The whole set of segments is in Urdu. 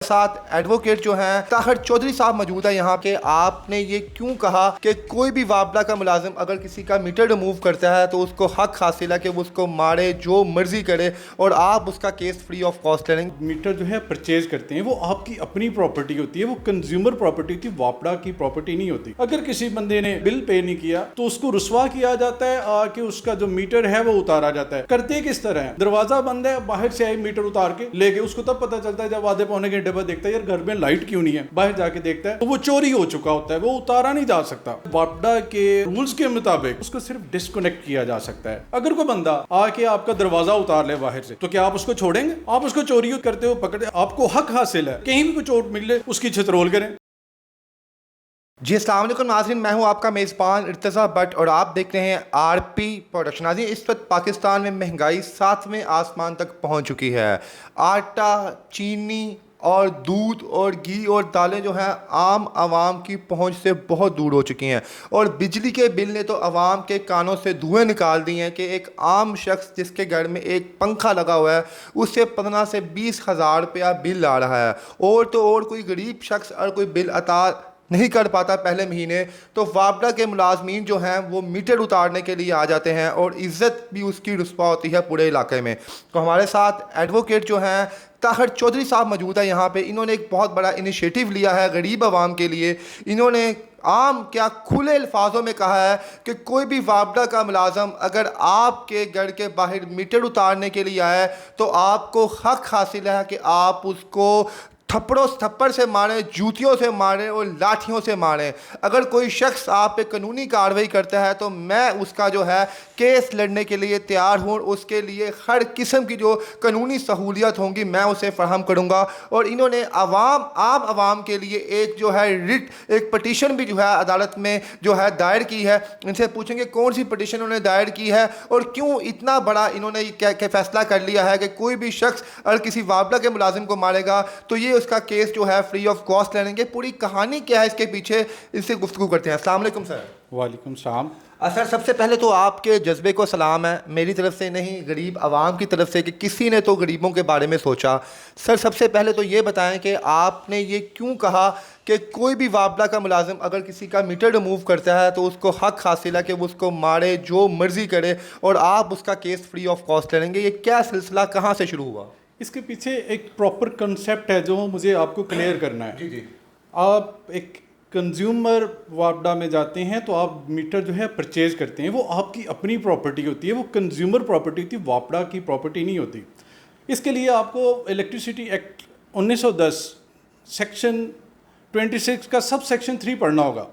ساتھ ایڈوکیٹ جو ہیں طاہر چودھری صاحب موجود ہے یہاں کہ آپ نے یہ کیوں کہا کہ کوئی بھی وابلہ کا ملازم اگر کسی کا میٹر ریموو کرتا ہے تو اس کو حق حاصل ہے کہ وہ اس کو مارے جو مرضی کرے اور آپ اس کا کیس فری آف کاسٹ لے لیں گے. میٹر جو ہے پرچیز کرتے ہیں وہ آپ کی اپنی پراپرٹی ہوتی ہے, وہ کنزیومر پراپرٹی ہوتی ہے, واپڈا کی پراپرٹی نہیں ہوتی. اگر کسی بندے نے بل پے نہیں کیا تو اس کو رسوا کیا جاتا ہے کہ اس کا جو میٹر ہے وہ اتارا جاتا ہے. کرتے کس طرح ہے, دروازہ بند ہے, باہر سے آئی میٹر اتار کے لے کے, اس کو تب پتہ چلتا ہے جب آدھے پونے گھنٹے بعد دیکھتا ہے یار گھر میں لائٹ کیوں نہیں ہے, باہر جا کے دیکھتا ہے تو وہ چوری ہو چکا ہوتا ہے, وہ اتارا نہیں جا سکتا. واپڈا کے رولز کے مطابق اس کو صرف ڈسکنیکٹ کیا جا سکتا ہے. اگر کوئی بندہ آ کے آپ کا دروازہ اتار لے باہر سے تو کیا آپ اس کو چھوڑیں گے؟ آپ اس کو چوری کرتے ہوئے پکڑے, آپ کو حق حاصل ہے کہیں بھی کوئی چوٹ ملے اس کی چھترول کریں. جی السلام علیکم ناظرین, میں ہوں آپ کا میزبان ارتضیٰ بٹ اور آپ دیکھ رہے ہیں آر پی پروڈکشن. ناظرین, اس وقت پاکستان میں مہنگائی 7ویں آسمان تک پہنچ چکی ہے. آٹا, چینی اور دودھ اور گھی اور دالیں جو ہیں عام عوام کی پہنچ سے بہت دور ہو چکی ہیں, اور بجلی کے بل نے تو عوام کے کانوں سے دھوئیں نکال دی ہیں کہ ایک عام شخص جس کے گھر میں ایک پنکھا لگا ہوا ہے اس سے 15 سے 20 ہزار روپیہ بل آ رہا ہے. اور تو اور کوئی غریب شخص اور کوئی بل عطا نہیں کر پاتا پہلے مہینے, تو واپڈا کے ملازمین جو ہیں وہ میٹر اتارنے کے لیے آ جاتے ہیں اور عزت بھی اس کی رسوا ہوتی ہے پورے علاقے میں. تو ہمارے ساتھ ایڈوکیٹ جو ہیں طاہر چودھری صاحب موجود ہے یہاں پہ. انہوں نے ایک بہت بڑا انیشیٹو لیا ہے غریب عوام کے لیے. انہوں نے عام کیا کھلے الفاظوں میں کہا ہے کہ کوئی بھی واپڈا کا ملازم اگر آپ کے گھر کے باہر میٹر اتارنے کے لیے آئے تو آپ کو حق حاصل ہے کہ آپ اس کو تھپڑ سے ماریں, جوتیوں سے ماریں اور لاٹھیوں سے ماریں. اگر کوئی شخص آپ پہ قانونی کارروائی کرتا ہے تو میں اس کا جو ہے کیس لڑنے کے لیے تیار ہوں, اور اس کے لیے ہر قسم کی جو قانونی سہولیت ہوں گی میں اسے فراہم کروں گا. اور انہوں نے عام عوام کے لیے ایک جو ہے ایک پٹیشن بھی جو ہے عدالت میں جو ہے دائر کی ہے. ان سے پوچھیں گے کون سی پٹیشن انہوں نے دائر کی ہے اور کیوں اتنا بڑا انہوں نے یہ فیصلہ کر لیا ہے کہ کوئی بھی شخص اگر کسی واپڈا کے ملازم کو مارے گا تو یہ اس کا کیس جو ہے فری آف کاسٹ لے لیں گے. پوری کہانی کیا ہے اس کے پیچھے, اس سے گفتگو کرتے ہیں. السلام علیکم سر. وعلیکم السلام. سر سب سے پہلے تو آپ کے جذبے کو سلام ہے, میری طرف سے نہیں غریب عوام کی طرف سے, کہ کسی نے تو غریبوں کے بارے میں سوچا. سر سب سے پہلے تو یہ بتائیں کہ آپ نے یہ کیوں کہا کہ کوئی بھی واپڈا کا ملازم اگر کسی کا میٹر ریموو کرتا ہے تو اس کو حق حاصل ہے کہ وہ اس کو مارے جو مرضی کرے اور آپ اس کا کیس فری آف کاسٹ لے لیں گے. یہ کیا سلسلہ کہاں سے شروع ہوا؟ اس کے پیچھے ایک پراپر کنسیپٹ ہے جو مجھے آپ کو کلیئر کرنا ہے. جی. آپ ایک کنزیومر واپڈا میں جاتے ہیں تو آپ میٹر جو ہے پرچیز کرتے ہیں, وہ آپ کی اپنی پراپرٹی ہوتی ہے, وہ کنزیومر پراپرٹی ہوتی ہے, واپڈا کی پراپرٹی نہیں ہوتی. اس کے لیے آپ کو الیکٹریسٹی ایکٹ 1910 سیکشن 26 کا سب سیکشن 3 پڑھنا ہوگا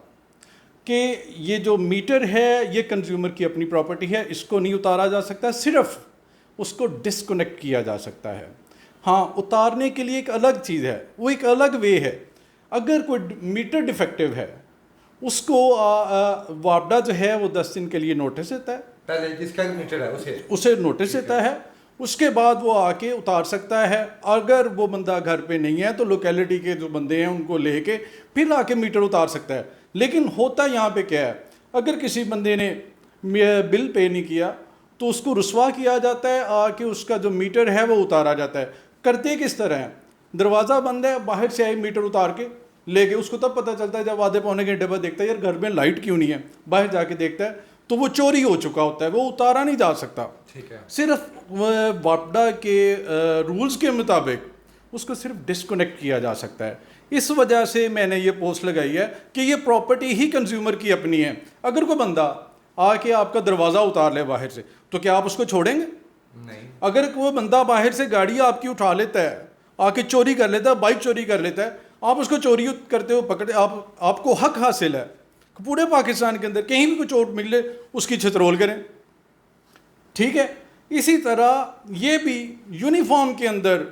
کہ یہ جو میٹر ہے یہ کنزیومر کی اپنی پراپرٹی ہے, اس کو نہیں اتارا جا سکتا, صرف اس کو ڈسکنیکٹ کیا جا سکتا ہے. ہاں, اتارنے کے لیے ایک الگ چیز ہے, وہ ایک الگ وے ہے. اگر کوئی میٹر ڈیفیکٹیو ہے اس کو واپڈا جو ہے وہ 10 دن کے لیے نوٹس دیتا ہے, پہلے جس کا میٹر ہے اسے نوٹس دیتا ہے. اس کے بعد وہ آ کے اتار سکتا ہے. اگر وہ بندہ گھر پہ نہیں ہے تو لوکیلٹی کے جو بندے ہیں ان کو لے کے پھر آ کے میٹر اتار سکتا ہے. لیکن ہوتا یہاں پہ کیا ہے, اگر کسی بندے نے بل پے نہیں کیا تو اس کو رسوا کیا جاتا ہے کہ اس کا جو میٹر ہے وہ اتارا جاتا ہے. کرتے کس طرح ہے, دروازہ بند ہے, باہر سے آئی میٹر اتار کے لے کے, اس کو تب پتہ چلتا ہے جب آدھے پونے گھنٹے بعد دیکھتا ہے یار گھر میں لائٹ کیوں نہیں ہے, باہر جا کے دیکھتا ہے تو وہ چوری ہو چکا ہوتا ہے, وہ اتارا نہیں جا سکتا. صرف واپڈا کے رولز کے مطابق اس کو صرف ڈسکنیکٹ کیا جا سکتا ہے. اس وجہ سے میں نے یہ پوسٹ لگائی ہے کہ یہ پراپرٹی ہی کنزیومر کی اپنی ہے. اگر کوئی بندہ آ کے آپ کا دروازہ اتار لے باہر سے تو کیا آپ اس کو چھوڑیں گے؟ نہیں. اگر کوئی بندہ باہر سے گاڑی آپ کی اٹھا لیتا ہے, آ کے چوری کر لیتا ہے, بائک چوری کر لیتا ہے, آپ اس کو چوری کرتے ہوئے پکڑے, آپ کو حق حاصل ہے پورے پاکستان کے اندر کہیں بھی کوئی چوٹ ملے اس کی چھترول کریں. ٹھیک ہے, اسی طرح یہ بھی یونیفارم کے اندر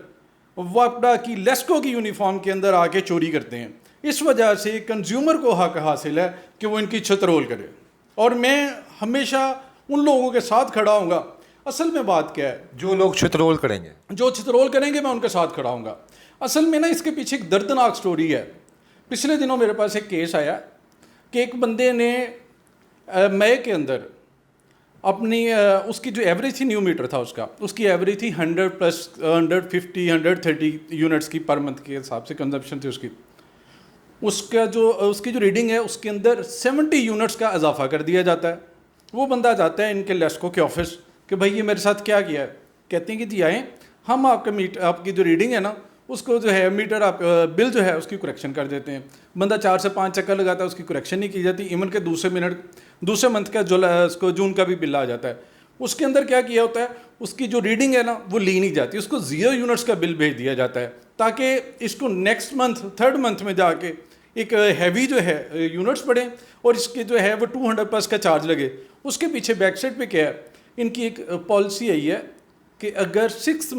واپڈا کی لیسکو کی یونیفارم کے اندر آ کے چوری کرتے ہیں. اس وجہ سے کنزیومر کو حق حاصل ہے کہ وہ ان کی چھترول کرے, اور میں ہمیشہ ان لوگوں کے ساتھ کھڑا ہوں گا. اصل میں بات کیا ہے, جو لوگ چھترول کریں گے میں ان کے ساتھ کھڑا ہوں گا. اصل میں نا اس کے پیچھے ایک دردناک سٹوری ہے. پچھلے دنوں میرے پاس ایک کیس آیا کہ ایک بندے نے مئی کے اندر اپنی اس کی جو ایوریج تھی نیو میٹر تھا اس کی ایوریج تھی 100 پلس 150 130 یونٹس کی پر منتھ کے حساب سے کنزمپشن تھی اس کی جو ریڈنگ ہے اس کے اندر 70 یونٹس کا اضافہ کر دیا جاتا ہے. وہ بندہ جاتا ہے ان کے لیسکو کے آفس کہ بھائی یہ میرے ساتھ کیا ہے. کہتے ہیں کہ جی آئیں ہم آپ کی جو ریڈنگ ہے نا اس کو جو ہے میٹر آپ بل جو ہے اس کی کریکشن کر دیتے ہیں. بندہ 4 سے 5 چکر لگاتا ہے, اس کی کریکشن نہیں کی جاتی. ایون کہ دوسرے منتھ کا اس کو جون کا بھی بل آ جاتا ہے. اس کے اندر کیا ہوتا ہے, اس کی جو ریڈنگ ہے نا وہ لی نہیں جاتی, اس کو 0 یونٹس کا بل بھیج دیا جاتا ہے تاکہ اس کو نیکسٹ منتھ 3rd منتھ میں جا کے ایک ہیوی جو ہے یونٹس پڑیں اور اس کے جو ہے وہ 200 پلس کا چارج لگے. اس کے پیچھے بیک سائڈ پہ کیا ہے, ان کی ایک پالیسی یہی ہے کہ اگر 6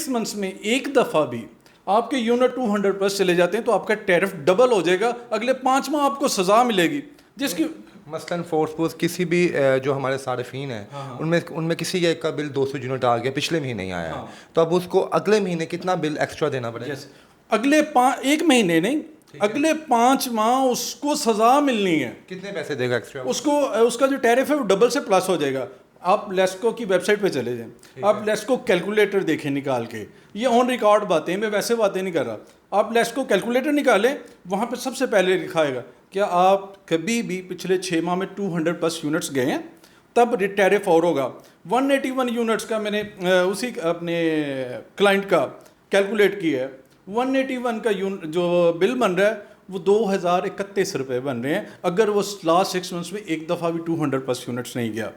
منتھس میں ایک دفعہ بھی آپ کے یونٹ 200 پلس چلے جاتے ہیں تو آپ کا ٹیرف ڈبل ہو جائے گا, اگلے 5 ماہ آپ کو سزا ملے گی. جس کی مثلاً فورس کسی بھی جو ہمارے صارفین ہیں ان میں کسی ایک کا بل 200 یونٹ آ گیا, پچھلے مہینے ہی آیا ہے, تو اب اس کو اگلے مہینے کتنا بل ایکسٹرا دینا پڑے گا؟ اگلے 1 مہینے نہیں, اگلے 5 ماہ اس کو سزا ملنی ہے. کتنے پیسے دے گا ایکسٹرا؟ اس کا جو ٹیرف ہے وہ ڈبل سے پلس ہو جائے گا. آپ لیسکو کی ویب سائٹ پہ چلے جائیں, آپ لیسکو کیلکولیٹر دیکھیں نکال کے, یہ آن ریکارڈ باتیں, میں ویسے باتیں نہیں کر رہا. آپ لیسکو کیلکولیٹر نکالیں, وہاں پہ سب سے پہلے لکھا آئے گا کیا آپ کبھی بھی پچھلے 6 ماہ میں 200 پلس یونٹس گئے ہیں, تب ٹیرف اور ہوگا. 181 یونٹس کا میں نے اسی اپنے کلائنٹ کا کیلکولیٹ کیا ہے. 181 کا جو بل بن رہا ہے وہ 2031 روپے بن رہے ہیں اگر وہ لاسٹ 6 منتھس میں ایک دفعہ بھی 200 پلس یونٹس نہیں گیا.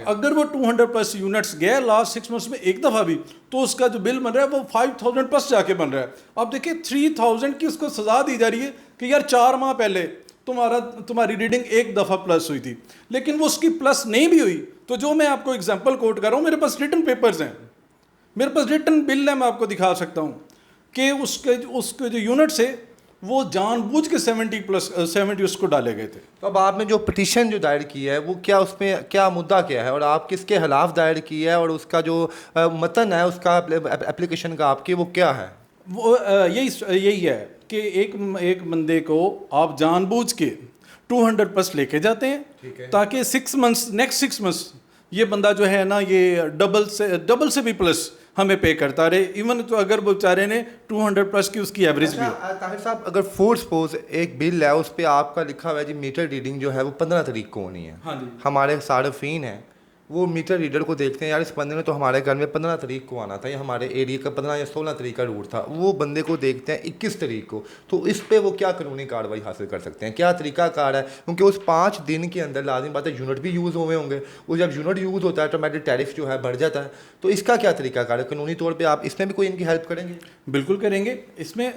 اگر وہ 200 پلس یونٹس گیا لاسٹ 6 منتھس میں ایک دفعہ بھی, تو اس کا جو بل بن رہا ہے وہ 5000 پلس جا کے بن رہا ہے. آپ دیکھیں 3000 کی اس کو سزا دی جا رہی ہے کہ یار 4 ماہ پہلے تمہاری ریڈنگ ایک دفعہ پلس ہوئی تھی, لیکن وہ اس کی پلس نہیں بھی ہوئی. تو جو میں آپ کو ایگزامپل کوٹ کر رہا ہوں, میرے پاس ریٹن پیپرز ہیں, میرے پاس ریٹن بل ہے, میں آپ کو دکھا سکتا ہوں کہ اس کے جو یونٹس ہے وہ جان بوجھ کے 70 اس کو ڈالے گئے تھے. تو اب آپ نے جو پٹیشن جو دائر کی ہے وہ کیا, اس میں کیا مدعا کیا ہے, اور آپ کس کے خلاف دائر کی ہے, اور اس کا جو متن ہے اس کا اپلیکیشن کا آپ کی وہ کیا ہے؟ وہ یہی ہے کہ ایک بندے کو آپ جان بوجھ کے 200 پلس لے کے جاتے ہیں تاکہ 6 منتھس نیکسٹ 6 منتھس یہ بندہ جو ہے نا یہ ڈبل سے بھی پلس ہمیں پے کرتا رہے. ایون تو اگر وہ بیچارے نے 200 پلس کی اس کی ایوریج بھی. طاہر صاحب, اگر فور سپوز ایک بل ہے اس پہ آپ کا لکھا ہوا ہے جی میٹر ریڈنگ جو ہے وہ 15 تاریخ کو ہونی ہے, ہمارے صارفین ہیں وہ میٹر ریڈر کو دیکھتے ہیں, یار اس بندے نے تو ہمارے گھر میں 15 تاریخ کو آنا تھا, یا ہمارے ایریا کا 15 یا 16 تاریخ کا روٹ تھا, وہ بندے کو دیکھتے ہیں 21 تاریخ کو, تو اس پہ وہ کیا قانونی کارروائی حاصل کر سکتے ہیں, کیا طریقہ کار ہے؟ کیونکہ اس 5 دن کے اندر لازم بات ہے یونٹ بھی یوز ہوئے ہوں گے, وہ جب یونٹ یوز ہوتا ہے تو میٹر ٹیرف جو ہے بڑھ جاتا ہے, تو اس کا کیا طریقہ کار ہے قانونی طور پہ؟ آپ اس میں بھی کوئی ان کی ہیلپ کریں گے؟ بالکل کریں گے. اس میں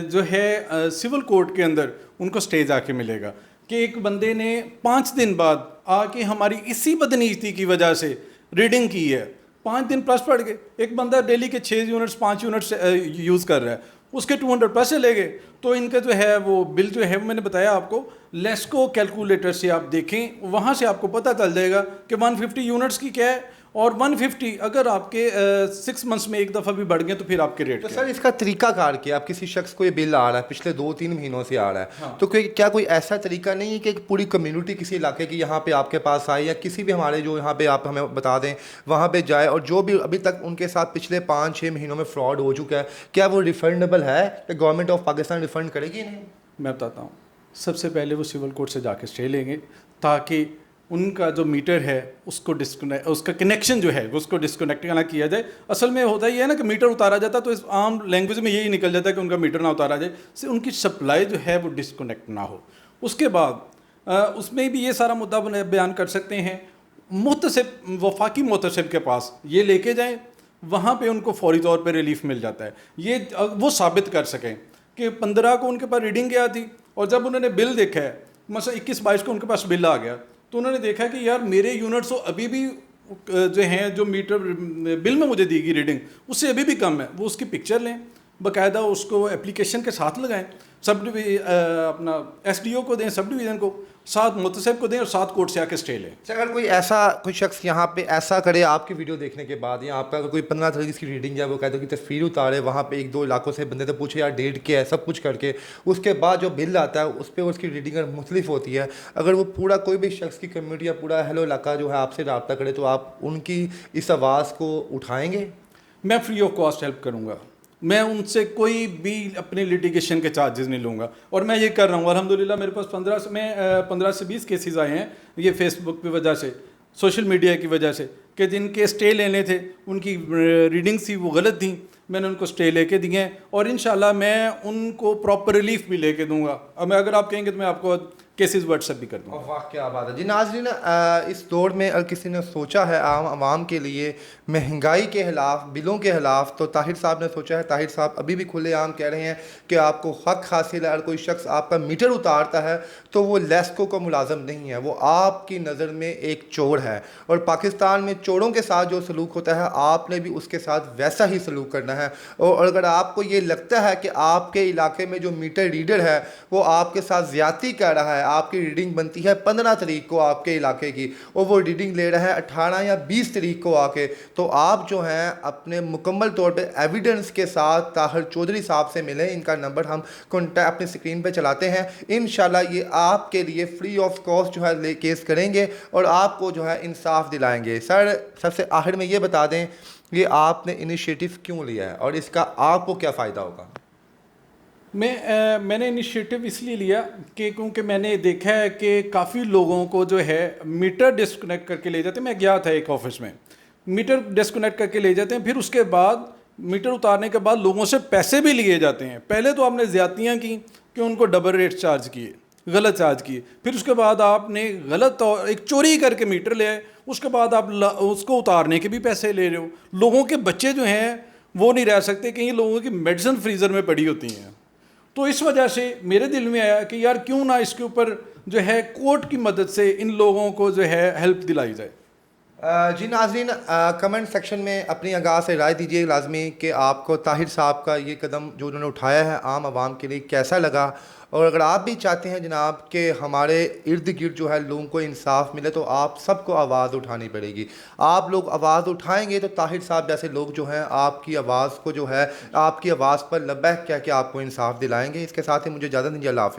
جو ہے سول کورٹ کے اندر ان کو اسٹیج آ کے ملے گا کہ ایک بندے نے 5 دن بعد آ کے ہماری اسی بدنیتی کی وجہ سے ریڈنگ کی ہے, 5 دن پلس پڑ گئے, ایک بندہ ڈیلی کے 6 یونٹس 5 یونٹس یوز کر رہا ہے, اس کے 200 پلس چلے گئے, تو ان کا جو ہے وہ بل جو ہے میں نے بتایا آپ کو, لیسکو کیلکولیٹر سے آپ دیکھیں, وہاں سے آپ کو پتہ چل جائے گا کہ 150 یونٹس کی کیا ہے, اور 150 اگر آپ کے 6 منتھس میں ایک دفعہ بھی بڑھ گئے تو پھر آپ کے ریٹ. تو سر اس کا طریقہ کار کیا؟ اب کسی شخص کو یہ بل آ رہا ہے پچھلے 2-3 مہینوں سے آ رہا ہے, تو کیا کوئی ایسا طریقہ نہیں ہے کہ پوری کمیونٹی کسی علاقے کی یہاں پہ آپ کے پاس آئے, یا کسی بھی ہمارے جو یہاں پہ آپ ہمیں بتا دیں وہاں پہ جائے, اور جو بھی ابھی تک ان کے ساتھ پچھلے 5-6 مہینوں میں فراڈ ہو چکا ہے, کیا وہ ریفنڈیبل ہے کہ گورنمنٹ آف پاکستان ریفنڈ کرے گی؟ نہیں, میں بتاتا ہوں. سب سے پہلے وہ سول کورٹ سے جا کے اسٹے لیں گے تاکہ ان کا جو میٹر ہے اس کو اس کا کنیکشن جو ہے اس کو ڈسکنیکٹ نہ کیا جائے. اصل میں ہوتا یہ ہے نا کہ میٹر اتارا جاتا تو اس عام لینگویج میں یہی نکل جاتا ہے کہ ان کا میٹر نہ اتارا جائے, سے ان کی سپلائی جو ہے وہ ڈسکنیکٹ نہ ہو. اس کے بعد اس میں بھی یہ سارا مدعا بیان کر سکتے ہیں, محتسب وفاقی محتسب کے پاس یہ لے کے جائیں, وہاں پہ ان کو فوری طور پہ ریلیف مل جاتا ہے. یہ وہ ثابت کر سکیں کہ 15 کو ان کے پاس ریڈنگ گیا تھی, اور جب انہوں نے بل دیکھا ہے مثلا 21-22 کو ان کے پاس بل آ گیا, تو انہوں نے دیکھا کہ یار میرے یونٹس ابھی بھی جو ہیں جو میٹر بل میں مجھے دی گئی ریڈنگ اس سے ابھی بھی کم ہے, وہ اس کی پکچر لیں, باقاعدہ اس کو اپلیکیشن کے ساتھ لگائیں، اپنا ایس ڈی او کو دیں، سب ڈویژن کو، ساتھ محتسب کو دیں اور ساتھ کورٹ سے آ کے اسٹے لیں۔ اگر کوئی شخص یہاں پہ ایسا کرے آپ کی ویڈیو دیکھنے کے بعد، یا آپ کا اگر کوئی 15 تاریخ کی ریڈنگ یا وہ قاعدہ کی تصویر اتارے، وہاں پہ 1-2 علاقوں سے بندے سے پوچھے یار ڈیٹ کیا ہے، سب کچھ کر کے اس کے بعد جو بل آتا ہے اس پہ اس کی ریڈنگ مختلف ہوتی ہے، اگر وہ پورا کوئی بھی شخص کی کمیونٹی یا پورا اہل و علاقہ جو ہے آپ سے رابطہ کرے تو آپ ان کی اس آواز کو اٹھائیں گے؟ میں فری آف کاسٹ ہیلپ کروں گا، میں ان سے کوئی بھی اپنے لیٹیگیشن کے چارجز نہیں لوں گا، اور میں یہ کر رہا ہوں الحمدللہ۔ میرے پاس 15 سے 20 کیسز آئے ہیں، یہ فیس بک کی وجہ سے، سوشل میڈیا کی وجہ سے، کہ جن کے اسٹے لینے تھے، ان کی ریڈنگ تھی وہ غلط تھیں، میں نے ان کو اسٹے لے کے دیے ہیں، اور انشاءاللہ میں ان کو پراپر ریلیف بھی لے کے دوں گا۔ اب میں اگر آپ کہیں گے تو میں آپ کو کیسز واٹس ایپ بھی کر دوں گا۔ واہ کیا بات ہے جی۔ ناظرین، اس دور میں اگر کسی نے سوچا ہے عام عوام کے لیے مہنگائی کے خلاف، بلوں کے خلاف، تو طاہر صاحب نے سوچا ہے۔ طاہر صاحب ابھی بھی کھلے عام کہہ رہے ہیں کہ آپ کو حق حاصل ہے، اگر کوئی شخص آپ کا میٹر اتارتا ہے تو وہ لیسکو کا ملازم نہیں ہے، وہ آپ کی نظر میں ایک چور ہے، اور پاکستان میں چوروں کے ساتھ جو سلوک ہوتا ہے آپ نے بھی اس کے ساتھ ویسا ہی سلوک کرنا ہے۔ اور اگر آپ کو یہ لگتا ہے کہ آپ کے علاقے میں جو میٹر ریڈر ہے وہ آپ کے ساتھ زیادتی کر رہا ہے، آپ کی ریڈنگ بنتی ہے 15 تاریخ کو آپ کے علاقے کی، اور وہ ریڈنگ لے رہا ہے 18 یا 20 تاریخ کو آ کے، تو آپ جو ہیں اپنے مکمل طور پہ ایویڈنس کے ساتھ طاہر چودھری صاحب سے ملیں۔ ان کا نمبر ہم اپنے اسکرین پہ چلاتے ہیں، انشاءاللہ یہ آپ کے لیے فری آف کاسٹ جو ہے کیس کریں گے اور آپ کو جو ہے انصاف دلائیں گے۔ سر، سب سے آخر میں یہ بتا دیں یہ آپ نے انیشیٹو کیوں لیا ہے اور اس کا آپ کو کیا فائدہ ہوگا؟ میں نے انیشیٹو اس لیے لیا کہ کیونکہ میں نے دیکھا ہے کہ کافی لوگوں کو جو ہے میٹر ڈسکنیکٹ کر کے لے جاتے ہیں۔ میں گیا تھا ایک آفس میں، میٹر ڈسکنیکٹ کر کے لے جاتے ہیں، پھر اس کے بعد میٹر اتارنے کے بعد لوگوں سے پیسے بھی لیے جاتے ہیں۔ پہلے تو آپ نے زیادتیاں کی کہ ان کو ڈبل ریٹ چارج کیے، غلط چارج کیے، پھر اس کے بعد آپ نے غلط ایک چوری کر کے میٹر لے آئے، اس کے بعد آپ اس کو اتارنے کے بھی پیسے لے رہے ہو۔ لوگوں کے بچے جو ہیں وہ نہیں رہ سکتے، کہیں لوگوں کی میڈیسن فریزر میں پڑی ہوتی ہیں۔ تو اس وجہ سے میرے دل میں آیا کہ یار کیوں نہ اس کے اوپر جو ہے کورٹ کی مدد سے ان لوگوں کو جو ہے ہیلپ دلائی جائے۔ جی ناظرین، کمنٹ سیکشن میں اپنی آگاہ سے رائے دیجیے لازمی کہ آپ کو طاہر صاحب کا یہ قدم جو انہوں نے اٹھایا ہے عام عوام کے لیے کیسا لگا، اور اگر آپ بھی چاہتے ہیں جناب کہ ہمارے ارد گرد جو ہے لوگوں کو انصاف ملے تو آپ سب کو آواز اٹھانی پڑے گی۔ آپ لوگ آواز اٹھائیں گے تو طاہر صاحب جیسے لوگ جو ہیں آپ کی آواز کو جو ہے آپ کی آواز پر لبیک کہہ کے آپ کو انصاف دلائیں گے۔ اس کے ساتھ ہی مجھے اجازت دیجیے، اللہ حافظ۔